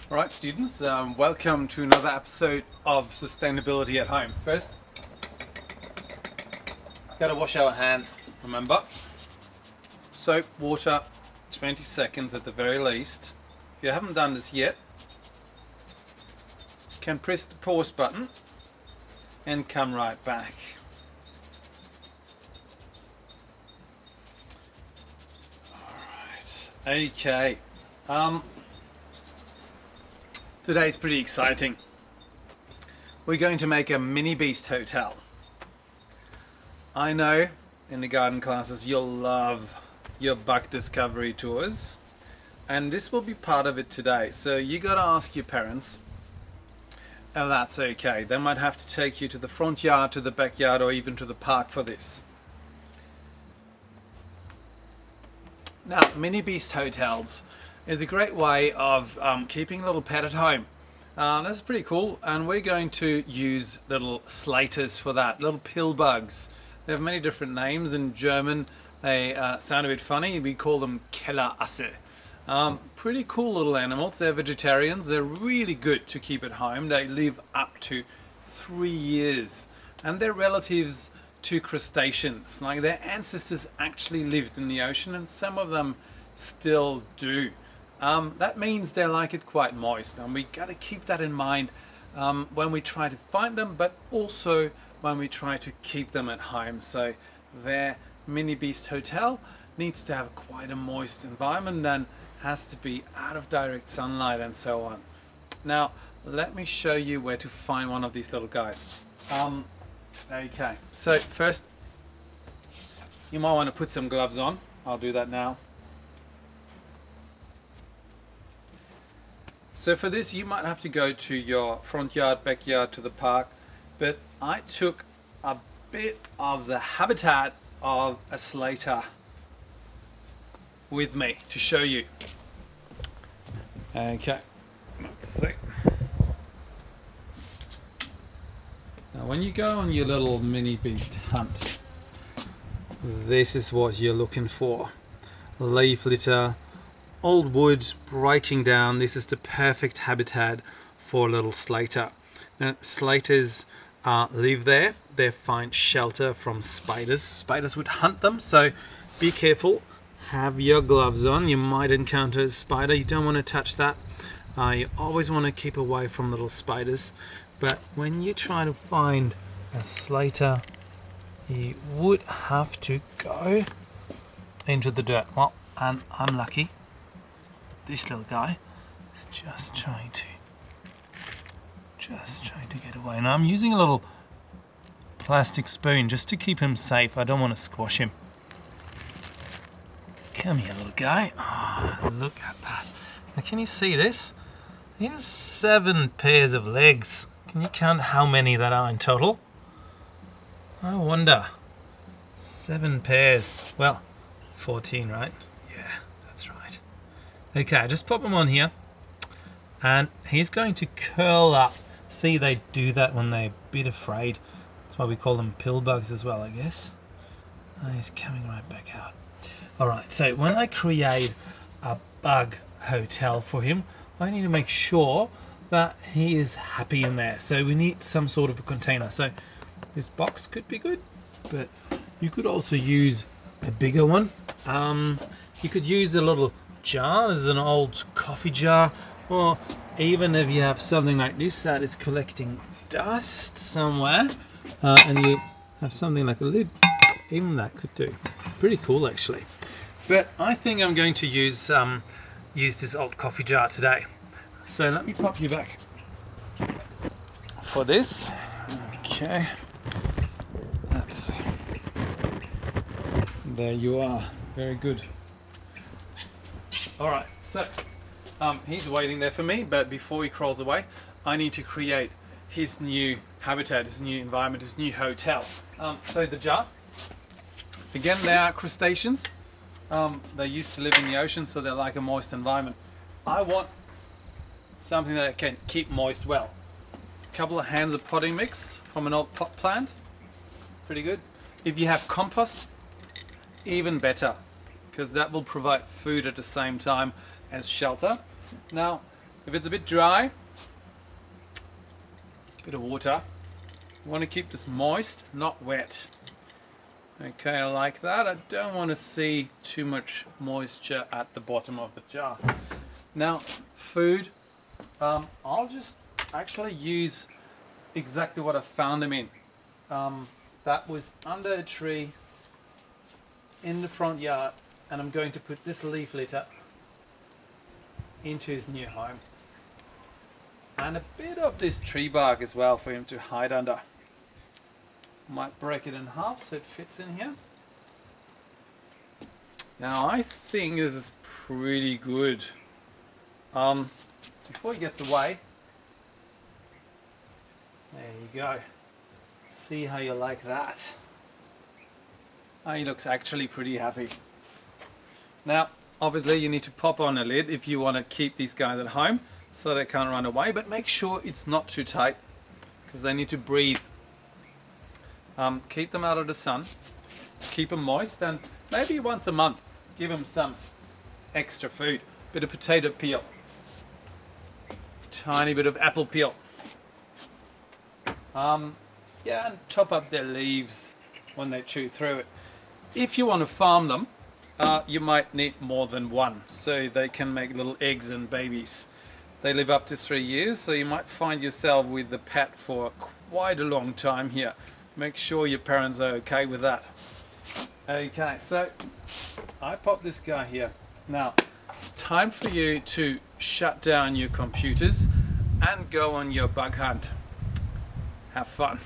Alright students, welcome to another episode of Sustainability at Home. First, gotta wash our hands, remember? Soap, water, 20 seconds at the very least. If you haven't done this yet, you can press the pause button and come right back. Alright, okay. Today's pretty exciting. We're going to make a Minibeast Hotel. I know in the garden classes you'll love your bug discovery tours, and this will be part of it today. So you gotta ask your parents if that's okay. They might have to take you to the front yard, to the backyard, or even to the park for this. Now, Minibeast Hotels is a great way of keeping a little pet at home. That's pretty cool, and we're going to use little slaters for that, little pill bugs. They have many different names. In German they sound a bit funny. We call them Kellerasse. Pretty cool little animals. They're vegetarians. They're really good to keep at home. They live up to 3 years, and they're relatives to crustaceans. Like, their ancestors actually lived in the ocean, and some of them still do. That means they like it quite moist, and we got to keep that in mind when we try to find them, but also when we try to keep them at home. So their Minibeast Hotel needs to have quite a moist environment and has to be out of direct sunlight and so on. Now let me show you where to find one of these little guys. Okay, so first you might want to put some gloves on. I'll do that now. So for this you might have to go to your front yard, backyard, to the park, but I took a bit of the habitat of a slater with me to show you. Okay, let's see. Now when you go on your little Minibeast Hunt, this is what you're looking for. Leaf litter, old wood breaking down. This is the perfect habitat for a little slater. Now, slaters live there. They find shelter from spiders. Spiders would hunt them, so be careful. Have your gloves on. You might encounter a spider. You don't want to touch that. You always want to keep away from little spiders. But when you try to find a slater, you would have to go into the dirt. Well, and I'm lucky. This little guy is just trying to get away. Now I'm using a little plastic spoon just to keep him safe. I don't want to squash him. Come here, little guy. Oh, look at that. Now can you see this? He has 7 pairs of legs. Can you count how many that are in total? I wonder. 7 pairs. Well, 14, right? Yeah, that's right. Okay, just pop him on here, and he's going to curl up. See, they do that when they're a bit afraid. That's why we call them pill bugs as well, I guess. He's coming right back out. Alright, so when I create a bug hotel for him, I need to make sure that he is happy in there. So we need some sort of a container. So this box could be good, but you could also use a bigger one. You could use a little jar. This is an old coffee jar, or even if you have something like this that is collecting dust somewhere, and you have something like a lid, even that could do. Pretty cool actually. But I think I'm going to use this old coffee jar today. So let me pop you back for this. Okay, let's see. There you are. Very good. Alright, so he's waiting there for me, but before he crawls away, I need to create his new habitat, his new environment, his new hotel. So the jar, again, they are crustaceans. They used to live in the ocean, so they like a moist environment. I want something that can keep moist well. A couple of hands of potting mix from an old pot plant, pretty good. If you have compost, even better, because that will provide food at the same time as shelter. Now, If it's a bit dry, bit of water. You want to keep this moist, not wet. Okay, like that. I don't want to see too much moisture at the bottom of the jar. Now, food, I'll just actually use exactly what I found them in. That was under a tree in the front yard, and I'm going to put this leaf litter into his new home. And a bit of this tree bark as well for him to hide under. Might break it in half so it fits in here. Now I think this is pretty good. Before he gets away, there you go. See how you like that. Oh, he looks actually pretty happy. Now, obviously you need to pop on a lid if you want to keep these guys at home so they can't run away, but make sure it's not too tight because they need to breathe. Keep them out of the sun, keep them moist, and maybe once a month give them some extra food. Bit of potato peel, tiny bit of apple peel. Yeah, and chop up their leaves when they chew through it. If you want to farm them, you might need more than one, so they can make little eggs and babies. They live up to 3 years, so you might find yourself with the pet for quite a long time here. Make sure your parents are okay with that. Okay, so I pop this guy here. Now, it's time for you to shut down your computers and go on your bug hunt. Have fun.